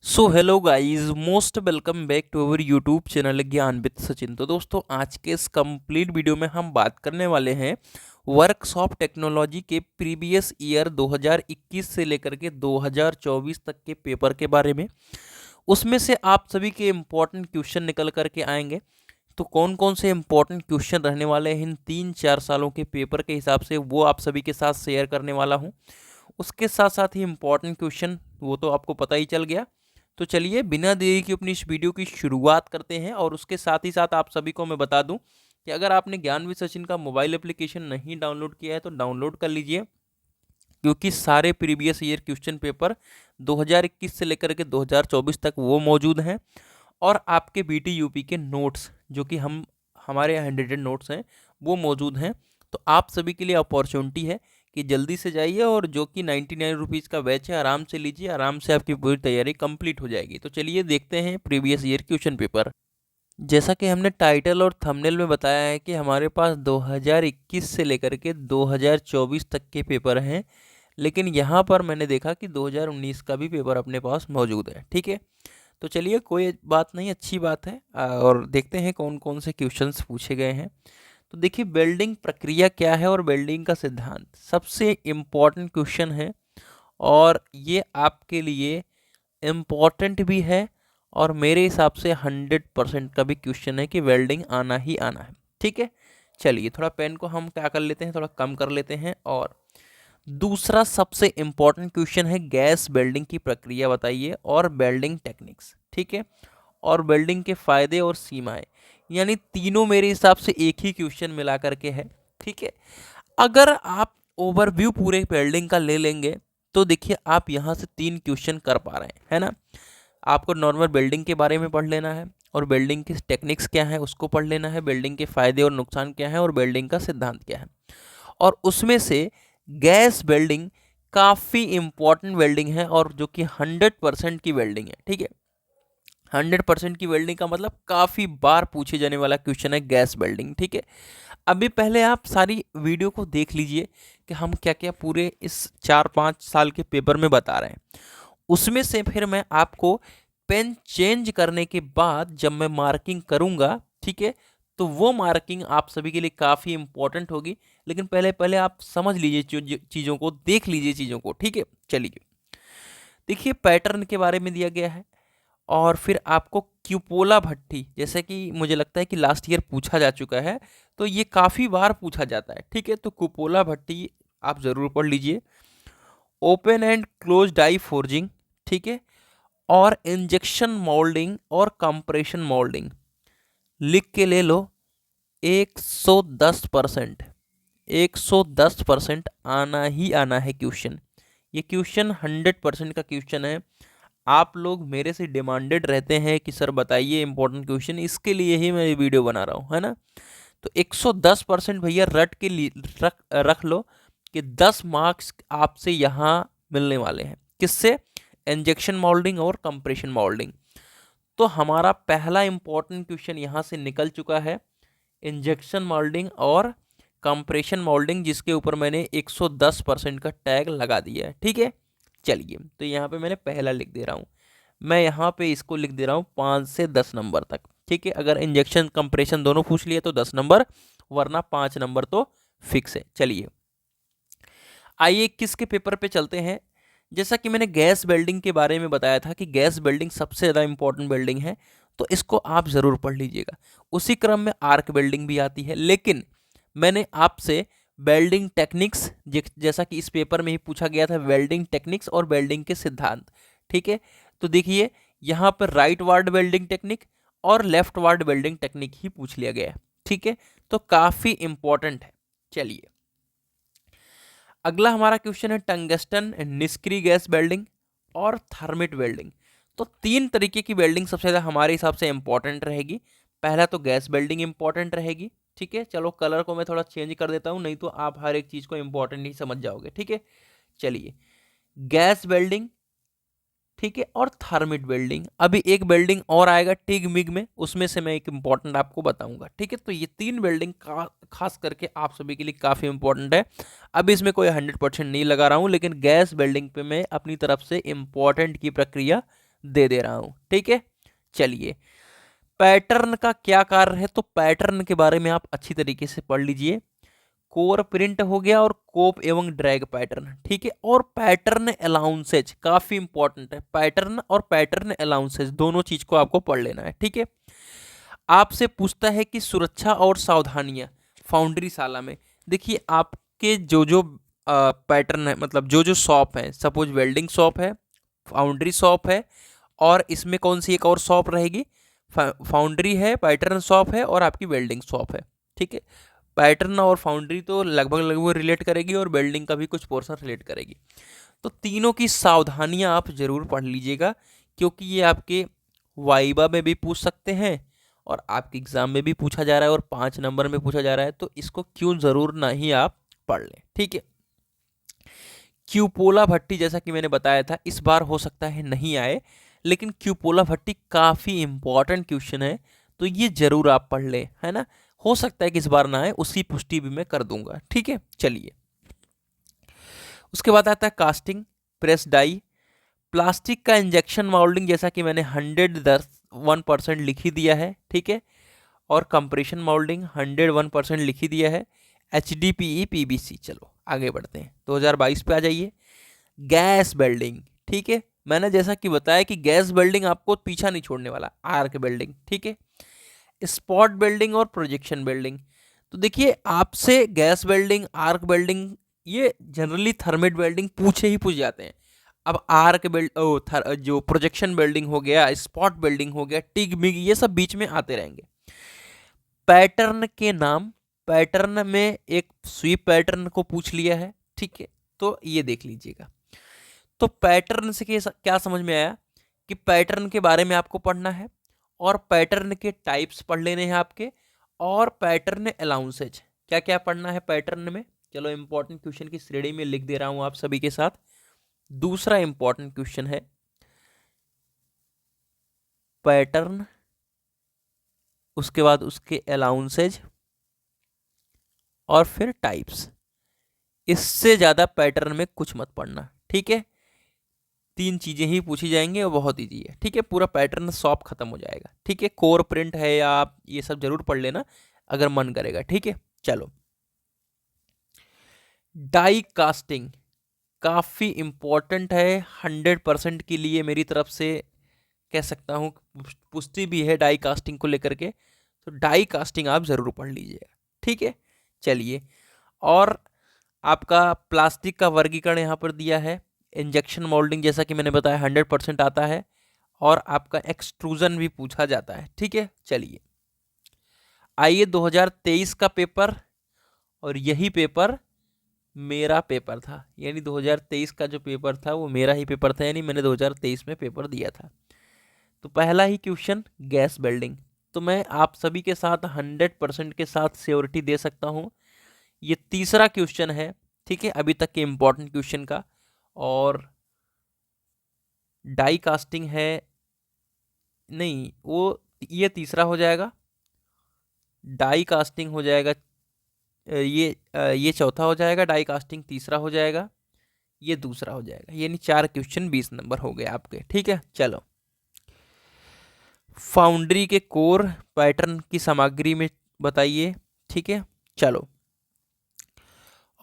So hello guys, most welcome back to our YouTube channel Gyan with Sachin. तो दोस्तों, आज के इस कंप्लीट वीडियो में हम बात करने वाले हैं वर्कशॉप टेक्नोलॉजी के प्रीवियस ईयर 2021 से लेकर के 2024 तक के पेपर के बारे में। उसमें से आप सभी के इम्पोर्टेंट क्वेश्चन निकल करके आएंगे। तो कौन कौन से इम्पोर्टेंट क्वेश्चन रहने वाले हैं इन 3-4 सालों के पेपर के हिसाब से, वो आप सभी के साथ शेयर करने वाला हूँ। उसके साथ साथ ही इम्पोर्टेंट क्वेश्चन वो तो आपको पता ही चल गया। तो चलिए बिना देरी की अपनी इस वीडियो की शुरुआत करते हैं। और उसके साथ ही साथ आप सभी को मैं बता दूं कि अगर आपने ज्ञान विद सचिन का मोबाइल एप्लीकेशन नहीं डाउनलोड किया है तो डाउनलोड कर लीजिए, क्योंकि सारे प्रीवियस ईयर क्वेश्चन पेपर 2021 से लेकर के 2024 तक वो मौजूद हैं। और आपके बीटी यूपी के नोट्स, जो कि हमारे यहाँ हैंडरेटेड नोट्स हैं, वो मौजूद हैं। तो आप सभी के लिए अपॉर्चुनिटी है कि जल्दी से जाइए, और जो कि 99 रुपीज़ का बैच है, आराम से लीजिए, आराम से आपकी पूरी तैयारी कंप्लीट हो जाएगी। तो चलिए देखते हैं प्रीवियस ईयर क्वेश्चन पेपर। जैसा कि हमने टाइटल और थंबनेल में बताया है कि हमारे पास 2021 से लेकर के 2024 तक के पेपर हैं, लेकिन यहाँ पर मैंने देखा कि 2019 का भी पेपर अपने पास मौजूद है। ठीक है, तो चलिए कोई बात नहीं, अच्छी बात है। और देखते हैं कौन कौन से क्वेश्चंस पूछे गए हैं। तो देखिए, वेल्डिंग प्रक्रिया क्या है और वेल्डिंग का सिद्धांत सबसे इम्पॉर्टेंट क्वेश्चन है, और ये आपके लिए इम्पॉर्टेंट भी है। और मेरे हिसाब से 100% का भी क्वेश्चन है कि वेल्डिंग आना ही आना है। ठीक है, चलिए थोड़ा पेन को हम क्या कर लेते हैं, थोड़ा कम कर लेते हैं। और दूसरा सबसे इम्पॉर्टेंट क्वेश्चन है गैस वेल्डिंग की प्रक्रिया बताइए और वेल्डिंग टेक्निक्स। ठीक है, और वेल्डिंग के फायदे और सीमाएं, यानी तीनों मेरे हिसाब से एक ही क्वेश्चन मिला करके है। ठीक है, अगर आप ओवरव्यू पूरे वेल्डिंग का ले लेंगे तो देखिए आप यहाँ से 3 क्वेश्चन कर पा रहे हैं, है ना। आपको नॉर्मल वेल्डिंग के बारे में पढ़ लेना है, और वेल्डिंग की टेक्निक्स क्या है उसको पढ़ लेना है, वेल्डिंग के फायदे और नुकसान क्या है, और वेल्डिंग का सिद्धांत क्या है। और उसमें से गैस वेल्डिंग काफ़ी इंपॉर्टेंट वेल्डिंग है, और जो कि 100% की वेल्डिंग है। ठीक है, 100% की वेल्डिंग का मतलब काफ़ी बार पूछे जाने वाला क्वेश्चन है गैस वेल्डिंग। ठीक है, अभी पहले आप सारी वीडियो को देख लीजिए कि हम क्या क्या पूरे इस 4-5 साल के पेपर में बता रहे हैं। उसमें से फिर मैं आपको पेन चेंज करने के बाद जब मैं मार्किंग करूंगा, ठीक है, तो वो मार्किंग आप सभी के लिए काफ़ी इंपॉर्टेंट होगी। लेकिन पहले पहले आप समझ लीजिए चीज़ों को, देख लीजिए चीज़ों को। ठीक है, चलिए देखिए, पैटर्न के बारे में दिया गया है। और फिर आपको क्यूपोला भट्टी, जैसे कि मुझे लगता है कि लास्ट ईयर पूछा जा चुका है, तो ये काफ़ी बार पूछा जाता है। ठीक है, तो कुपोला भट्टी आप ज़रूर पढ़ लीजिए। Open and close die forging, ठीक है, और इंजेक्शन मोल्डिंग और कंप्रेशन मोल्डिंग, लिख के ले लो। 110%, 110% आना ही आना है क्वेश्चन। ये क्वेश्चन 100% का क्वेश्चन है। आप लोग मेरे से डिमांडेड रहते हैं कि सर बताइए इंपॉर्टेंट क्वेश्चन, इसके लिए ही मैं ये वीडियो बना रहा हूँ, है ना। तो 110% भैया रट के लिए रख लो कि 10 मार्क्स आपसे यहाँ मिलने वाले हैं। किससे? इंजेक्शन मोल्डिंग और कंप्रेशन मोल्डिंग। तो हमारा पहला इंपॉर्टेंट क्वेश्चन यहाँ से निकल चुका है, इंजेक्शन मोल्डिंग और कंप्रेशन मोल्डिंग, जिसके ऊपर मैंने 110% का टैग लगा दिया है। ठीक है, चलिए तो यहाँ पे मैंने पहला लिख दे रहा हूँ। मैं यहाँ पे इसको लिख दे रहा हूँ 5 से 10 नंबर तक। ठीक है, अगर इंजेक्शन कंप्रेशन दोनों पूछ लिए तो 10 नंबर, वरना 5 नंबर तो फिक्स है। चलिए आइए किसके पेपर पे चलते हैं। जैसा कि मैंने गैस वेल्डिंग के बारे में बताया था कि गैस वेल्डिंग सबसे ज़्यादा इंपॉर्टेंट वेल्डिंग है, तो इसको आप ज़रूर पढ़ लीजिएगा। उसी क्रम में आर्क वेल्डिंग भी आती है, लेकिन मैंने आपसे वेल्डिंग टेक्निक्स, जैसा कि इस पेपर में ही पूछा गया था, वेल्डिंग टेक्निक्स और वेल्डिंग के सिद्धांत। ठीक है, तो देखिए यहाँ पर राइट वार्ड वेल्डिंग टेक्निक और लेफ्ट वार्ड वेल्डिंग टेक्निक ही पूछ लिया गया है। ठीक है, तो काफ़ी इंपॉर्टेंट है। चलिए अगला हमारा क्वेश्चन है टंगस्टन निष्क्रिय गैस वेल्डिंग और थर्मिट वेल्डिंग। तो 3 तरीके की वेल्डिंग सबसे ज़्यादा हमारे हिसाब से इंपॉर्टेंट रहेगी। पहला तो गैस वेल्डिंग इंपॉर्टेंट रहेगी। ठीक है, चलो कलर को मैं थोड़ा चेंज कर देता हूँ, नहीं तो आप हर एक चीज़ को इंपॉर्टेंट ही समझ जाओगे। ठीक है, चलिए गैस वेल्डिंग, ठीक है, और थर्मिट वेल्डिंग। अभी एक वेल्डिंग और आएगा टिग मिग में, उसमें से मैं एक इंपॉर्टेंट आपको बताऊंगा। ठीक है, तो ये 3 वेल्डिंग का खास करके आप सभी के लिए काफ़ी इंपॉर्टेंट है। अभी इसमें कोई 100% नहीं लगा रहा हूँ, लेकिन गैस वेल्डिंग पे मैं अपनी तरफ से इंपॉर्टेंट की प्रक्रिया दे रहा हूं। ठीक है, चलिए पैटर्न का क्या कार्य है, तो पैटर्न के बारे में आप अच्छी तरीके से पढ़ लीजिए। कोर प्रिंट हो गया और कोप एवं ड्रैग पैटर्न। ठीक है, और पैटर्न अलाउंसेज काफी इंपॉर्टेंट है। पैटर्न और पैटर्न अलाउंसेज दोनों चीज को आपको पढ़ लेना है। ठीक है, आपसे पूछता है कि सुरक्षा और सावधानियां फाउंड्री शाला में। देखिए आपके जो जो पैटर्न है, मतलब जो जो शॉप है, सपोज वेल्डिंग शॉप है, फाउंड्री शॉप है, और इसमें कौन सी एक और शॉप रहेगी, फाउंड्री है, पैटर्न शॉप है और आपकी वेल्डिंग शॉप है। ठीक है, पैटर्न और फाउंड्री तो लगभग लगभग रिलेट करेगी और वेल्डिंग का भी कुछ पोर्शन रिलेट करेगी। तो तीनों की सावधानियां आप जरूर पढ़ लीजिएगा, क्योंकि ये आपके वाइबा में भी पूछ सकते हैं और आपके एग्जाम में भी पूछा जा रहा है और 5 नंबर में पूछा जा रहा है, तो इसको क्यों जरूर नहीं आप पढ़ लें। ठीक है, क्यूपोला भट्टी जैसा कि मैंने बताया था इस बार हो सकता है नहीं आए, लेकिन क्यूपोला भट्टी काफी इंपॉर्टेंट क्वेश्चन है, तो ये जरूर आप पढ़ ले, है ना। हो सकता है कि इस बार ना आए, उसकी पुष्टि भी मैं कर दूंगा। ठीक है, चलिए उसके बाद आता है कास्टिंग प्रेस डाई, प्लास्टिक का इंजेक्शन मोल्डिंग जैसा कि मैंने 101% लिख ही दिया है। ठीक है, और कंप्रेशन मोल्डिंग 101% लिख ही दिया है। HDPE PVC। चलो आगे बढ़ते हैं, 2022 पे आ जाइए। Gas welding. ठीक है, मैंने जैसा कि बताया कि गैस वेल्डिंग आपको पीछा नहीं छोड़ने वाला, आर्क वेल्डिंग। ठीक है, स्पॉट वेल्डिंग और प्रोजेक्शन वेल्डिंग। तो देखिए आपसे गैस वेल्डिंग, आर्क वेल्डिंग, ये जनरली थर्मेट वेल्डिंग पूछे ही पूछ जाते हैं। अब आर्क वेल्ड जो प्रोजेक्शन वेल्डिंग हो गया, स्पॉट वेल्डिंग हो गया, टिग मिग, ये सब बीच में आते रहेंगे। पैटर्न के नाम, पैटर्न में एक स्वीप पैटर्न को पूछ लिया है। ठीक है, तो ये देख लीजिएगा। तो पैटर्न से क्या समझ में आया कि पैटर्न के बारे में आपको पढ़ना है और पैटर्न के टाइप्स पढ़ लेने हैं आपके, और पैटर्न अलाउंसेज क्या क्या पढ़ना है पैटर्न में। चलो इंपॉर्टेंट क्वेश्चन की श्रेणी में लिख दे रहा हूं आप सभी के साथ। दूसरा इंपॉर्टेंट क्वेश्चन है पैटर्न, उसके बाद उसके अलाउंसेज और फिर टाइप्स। इससे ज्यादा पैटर्न में कुछ मत पढ़ना। ठीक है, 3 चीजें ही पूछी जाएंगी और बहुत ईजी है। ठीक है, पूरा पैटर्न सॉप खत्म हो जाएगा। ठीक है, कोर प्रिंट है या आप ये सब जरूर पढ़ लेना अगर मन करेगा। ठीक है, चलो डाई कास्टिंग काफी इंपॉर्टेंट है, 100% के लिए मेरी तरफ से कह सकता हूं, पुष्टि भी है डाई कास्टिंग को लेकर के। तो डाई कास्टिंग आप जरूर पढ़ लीजिएगा। ठीक है, चलिए और आपका प्लास्टिक का वर्गीकरण यहाँ पर दिया है। इंजेक्शन मोल्डिंग जैसा कि मैंने बताया 100% आता है, और आपका एक्सट्रूजन भी पूछा जाता है। ठीक है, चलिए आइए 2023 का पेपर, और यही पेपर मेरा पेपर था, यानी 2023 का जो पेपर था वो मेरा ही पेपर था, यानी मैंने 2023 में पेपर दिया था। तो पहला ही क्वेश्चन गैस वेल्डिंग, तो मैं आप सभी के साथ 100% के साथ श्योरिटी दे सकता हूँ ये तीसरा क्वेश्चन है। ठीक है, अभी तक के इंपॉर्टेंट क्वेश्चन का। और डाई कास्टिंग है, नहीं वो ये तीसरा हो जाएगा, डाई कास्टिंग हो जाएगा, ये चौथा हो जाएगा, डाई कास्टिंग तीसरा हो जाएगा, ये दूसरा हो जाएगा, यानी 4 क्वेश्चन 20 नंबर हो गए आपके। ठीक है, चलो फाउंड्री के कोर पैटर्न की सामग्री में बताइए। ठीक है, चलो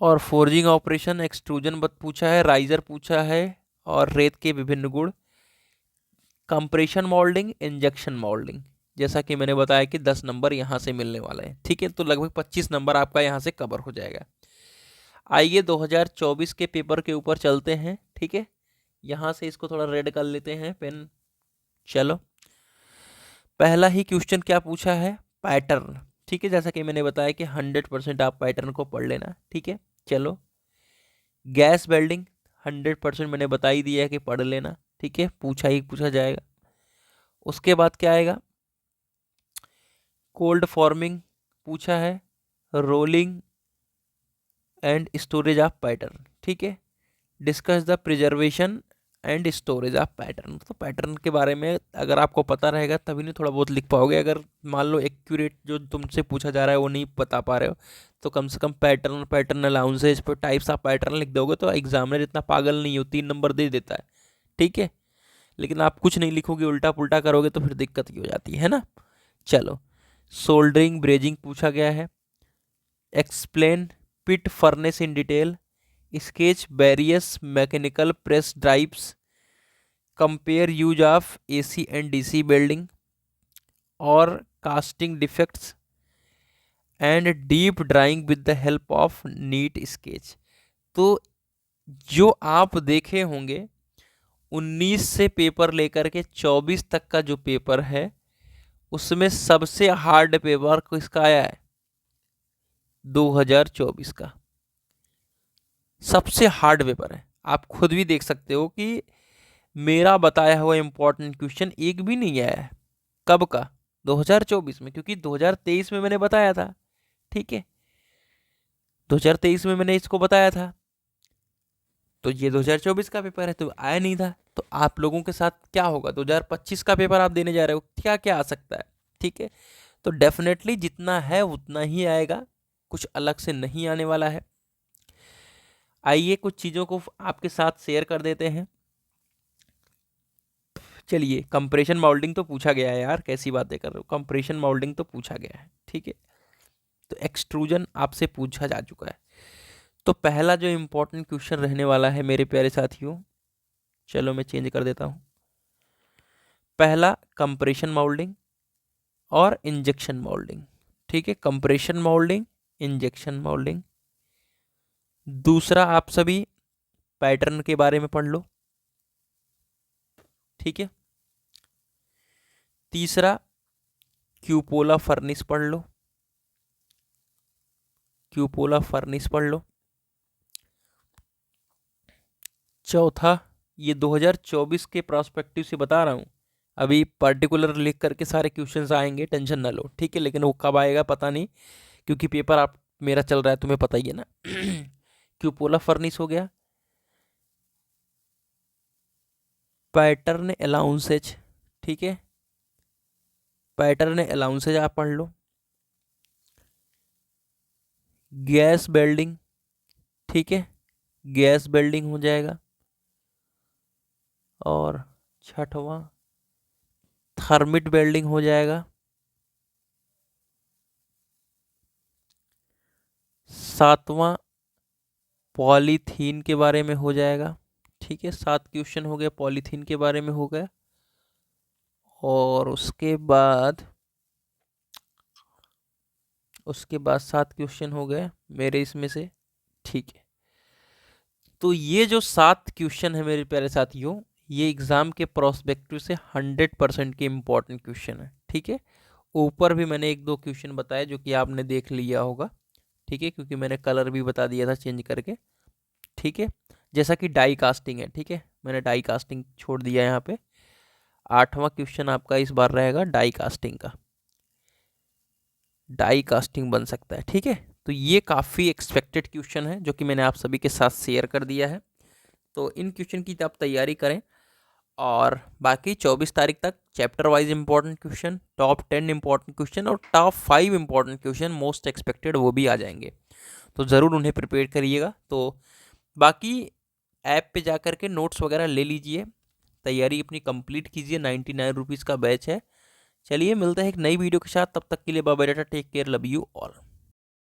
और फोर्जिंग ऑपरेशन, एक्सट्रूजन पूछा है, राइजर पूछा है, और रेत के विभिन्न गुण, कंप्रेशन मोल्डिंग, इंजेक्शन मोल्डिंग, जैसा कि मैंने बताया कि 10 नंबर यहाँ से मिलने वाले हैं। ठीक है, तो लगभग 25 नंबर आपका यहाँ से कवर हो जाएगा। आइए 2024 के पेपर के ऊपर चलते हैं। ठीक है, यहाँ से इसको थोड़ा रेड कर लेते हैं पेन। चलो पहला ही क्वेश्चन क्या पूछा है, पैटर्न। ठीक है, जैसा कि मैंने बताया कि 100% आप पैटर्न को पढ़ लेना। ठीक है, चलो गैस वेल्डिंग 100% मैंने बता ही दिया है कि पढ़ लेना। ठीक है, पूछा ही पूछा जाएगा। उसके बाद क्या आएगा, कोल्ड फॉर्मिंग पूछा है, rolling and storage of pattern. ठीक है, discuss the preservation and storage of pattern. तो पैटर्न के बारे में अगर आपको पता रहेगा तभी नहीं थोड़ा बहुत लिख पाओगे। अगर मान लो एक्यूरेट जो तुमसे पूछा जा रहा है वो नहीं बता पा रहे हो, तो कम से कम पैटर्न, पैटर्न अलाउंसेज पर टाइप्स ऑफ पैटर्न लिख दोगे तो एग्जामिनर इतना पागल नहीं हो, 3 नंबर दे देता है। ठीक है, लेकिन आप कुछ नहीं लिखोगे, उल्टा पुल्टा करोगे तो फिर दिक्कत ही हो जाती है ना। चलो, सोल्डरिंग ब्रेजिंग पूछा गया है। Explain pit furnace in detail, sketch various mechanical press drives, compare use of AC and DC welding और casting defects and deep drawing with the help of neat sketch. तो जो आप देखे होंगे 19 से पेपर लेकर के 24 तक का जो पेपर है, उसमें सबसे हार्ड पेपर किसका आया है? 2024 का सबसे हार्ड पेपर है। आप खुद भी देख सकते हो कि मेरा बताया हुआ इंपॉर्टेंट क्वेश्चन एक भी नहीं आया है। कब का? 2024 में, क्योंकि 2023 में मैंने बताया था। ठीक है, 2023 में मैंने इसको बताया था, तो ये 2024 का पेपर है, तो आया नहीं था। तो आप लोगों के साथ क्या होगा? 2025 का पेपर आप देने जा रहे हो, क्या क्या आ सकता है? ठीक है, तो डेफिनेटली जितना है उतना ही आएगा, कुछ अलग से नहीं आने वाला है। आइए कुछ चीज़ों को आपके साथ शेयर कर देते हैं। चलिए, कंप्रेशन मोल्डिंग तो पूछा गया है यार, कैसी बातें कर रहे हो, कंप्रेशन मोल्डिंग तो पूछा गया है। ठीक है, तो एक्सट्रूजन आपसे पूछा जा चुका है। तो पहला जो इम्पोर्टेंट क्वेश्चन रहने वाला है मेरे प्यारे साथियों, चलो मैं चेंज कर देता हूँ। पहला कंप्रेशन मोल्डिंग और इंजेक्शन मोल्डिंग। ठीक है, कंप्रेशन मोल्डिंग, इंजेक्शन मोल्डिंग। दूसरा, आप सभी पैटर्न के बारे में पढ़ लो। ठीक है, तीसरा क्यूपोला फर्निस पढ़ लो, क्यूपोला फर्निस पढ़ लो। चौथा, ये 2024 के प्रोस्पेक्टिव से बता रहा हूँ, अभी पर्टिकुलर लिख करके सारे क्वेश्चंस आएंगे, टेंशन ना लो। ठीक है, लेकिन वो कब आएगा पता नहीं, क्योंकि पेपर आप मेरा चल रहा है, तुम्हें पता ही है ना। क्यूपोला फर्निस हो गया। पैटर्न अलाउंसेज, ठीक है, पैटर्न अलाउंसेज आप पढ़ लो। गैस बेल्डिंग, ठीक है, गैस बेल्डिंग हो जाएगा। और छठवां थर्मिट वेल्डिंग हो जाएगा। सातवां पॉलीथीन के बारे में हो जाएगा। ठीक है, 7 क्वेश्चन हो गए, पॉलीथीन के बारे में हो गया। और उसके बाद 7 क्वेश्चन हो गए मेरे इसमें से। ठीक है, तो ये जो 7 क्वेश्चन है मेरे प्यारे साथियों, ये एग्जाम के प्रोस्पेक्टिव से 100% के इम्पोर्टेंट क्वेश्चन है। ठीक है, ऊपर भी मैंने एक दो क्वेश्चन बताए जो कि आपने देख लिया होगा। ठीक है, क्योंकि मैंने कलर भी बता दिया था चेंज करके। ठीक है, जैसा कि डाई कास्टिंग है, ठीक है, मैंने डाई कास्टिंग छोड़ दिया यहाँ पे। 8वां क्वेश्चन आपका इस बार रहेगा डाई कास्टिंग का, डाई कास्टिंग बन सकता है। ठीक है, तो ये काफ़ी एक्सपेक्टेड क्वेश्चन है जो कि मैंने आप सभी के साथ शेयर कर दिया है। तो इन क्वेश्चन की आप तैयारी करें, और बाकी 24 तारीख तक chapter wise important question, top 10 important question और top 5 important question most expected वो भी आ जाएंगे, तो ज़रूर उन्हें प्रिपेयर करिएगा। तो बाकी ऐप पे जा कर के नोट्स वगैरह ले लीजिए, तैयारी अपनी कंप्लीट कीजिए। 99 रुपीज़ का बैच है। चलिए, मिलते हैं एक नई वीडियो के साथ, तब तक के लिए bye bye tata, take care, love you all.